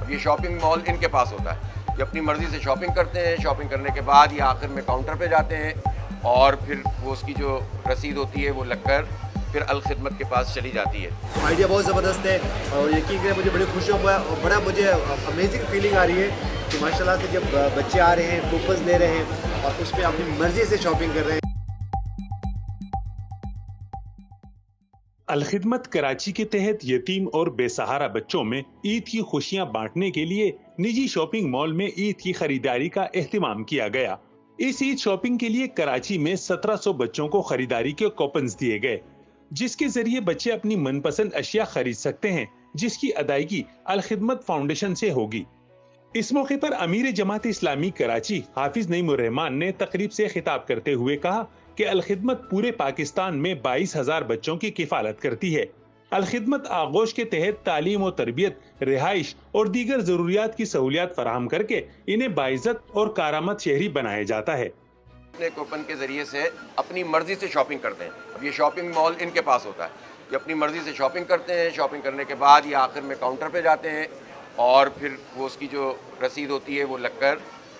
یہ shopping mall ان کے پاس ہوتا ہے، یہ اپنی مرضی سے شاپنگ کرتے ہیں، شاپنگ کرنے کے بعد یہ آخر میں کاؤنٹر پہ جاتے ہیں اور پھر وہ اس کی جو رسید ہوتی ہے وہ لگ کر پھر الخدمت کے پاس چلی جاتی ہے۔ آئیڈیا بہت زبردست ہے اور یقین کریں مجھے بڑی خوشی ہوا اور بڑا مجھے امیزنگ فیلنگ آ رہی ہے کہ ماشاءاللہ سے جب بچے آ رہے ہیں، کوپنز لے رہے ہیں اور اس پہ اپنی مرضی سے شاپنگ کر رہے ہیں۔ الخدمت کراچی کے تحت یتیم اور بے سہارا بچوں میں عید کی خوشیاں بانٹنے کے لیے نجی شاپنگ مال میں عید کی خریداری کا اہتمام کیا گیا۔ اس عید شاپنگ کے لیے کراچی میں 1700 بچوں کو خریداری کے کوپنز دیے گئے، جس کے ذریعے بچے اپنی من پسند اشیاء خرید سکتے ہیں، جس کی ادائیگی الخدمت فاؤنڈیشن سے ہوگی۔ اس موقع پر امیر جماعت اسلامی کراچی حافظ نعیم الرحمان نے تقریب سے خطاب کرتے ہوئے کہا کہ الخدمت پورے پاکستان میں 22,000 بچوں کی کفالت کرتی ہے۔ الخدمت آغوش کے تحت تعلیم و تربیت، رہائش اور دیگر ضروریات کی سہولیات فراہم کر کے انہیں باعزت اور کارآمد شہری بنایا جاتا ہے۔ اپنے کوپن کے ذریعے سے اپنی مرضی سے شاپنگ کرتے ہیں، اب یہ شاپنگ مال ان کے پاس ہوتا ہے، یہ اپنی مرضی سے شاپنگ کرتے ہیں، شاپنگ کرنے کے بعد یہ آخر میں کاؤنٹر پہ جاتے ہیں اور پھر وہ اس کی جو رسید ہوتی ہے وہ لگ کر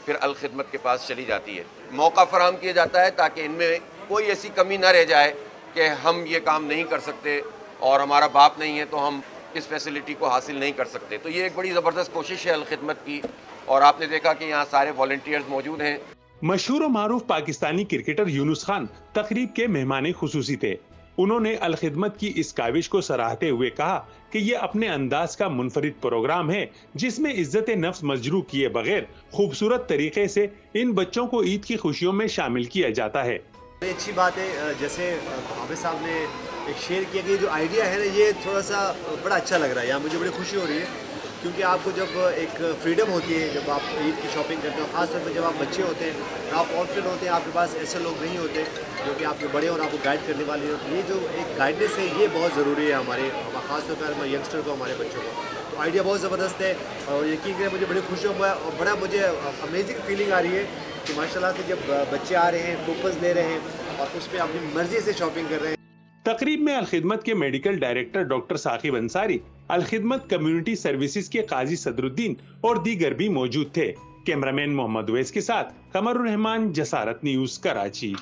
پھر الخدمت کے پاس چلی جاتی ہے۔ موقع فراہم کیا جاتا ہے تاکہ ان میں کوئی ایسی کمی نہ رہ جائے کہ ہم یہ کام نہیں کر سکتے اور ہمارا باپ نہیں ہے تو ہم اس فیسلٹی کو حاصل نہیں کر سکتے۔ تو یہ ایک بڑی زبردست کوشش ہے الخدمت کی، اور آپ نے دیکھا کہ یہاں سارے والنٹیئرز موجود ہیں۔ مشہور و معروف پاکستانی کرکٹر یونس خان تقریب کے مہمان خصوصی تھے۔ انہوں نے الخدمت کی اس کاوش کو سراہتے ہوئے کہا کہ یہ اپنے انداز کا منفرد پروگرام ہے جس میں عزت نفس مجروح کیے بغیر خوبصورت طریقے سے ان بچوں کو عید کی خوشیوں میں شامل کیا جاتا ہے۔ یہ اچھی بات ہے، جیسے حافظ صاحب نے ایک شیئر کیا کہ جو آئیڈیا ہے نا یہ تھوڑا سا بڑا اچھا لگ رہا ہے، یہاں مجھے بڑی خوشی ہو رہی ہے کیونکہ آپ کو جب ایک فریڈم ہوتی ہے جب آپ عید کی شاپنگ کرتے ہیں، خاص طور پہ جب آپ بچے ہوتے ہیں، آپ آرفن ہوتے ہیں، آپ کے پاس ایسے لوگ نہیں ہوتے جو کہ آپ کے بڑے اور آپ کو گائیڈ کرنے والے ہیں، یہ جو ایک گائیڈنس ہے یہ بہت ضروری ہے ہمارے خاص طور پر ینگسٹر کو، ہمارے بچوں کو۔ تو آئیڈیا بہت زبردست ہے اور یقین کریں مجھے بڑی خوشی ہوا اور بڑا مجھے امیزنگ فیلنگ آ رہی ہے کہ ماشاءاللہ سے جب بچے آ رہے ہیں، کوپنز لے رہے ہیں اور اس پہ اپنی مرضی سے شاپنگ کر رہے ہیں۔ تقریب میں الخدمت کے medical director doctor Saqib Ansari, Alkhidmat community services کے قاضی صدر الدین اور دیگر بھی موجود تھے۔ کیمرامین محمد اویس کے ساتھ قمر الرحمان، جسارت نیوز، کراچی۔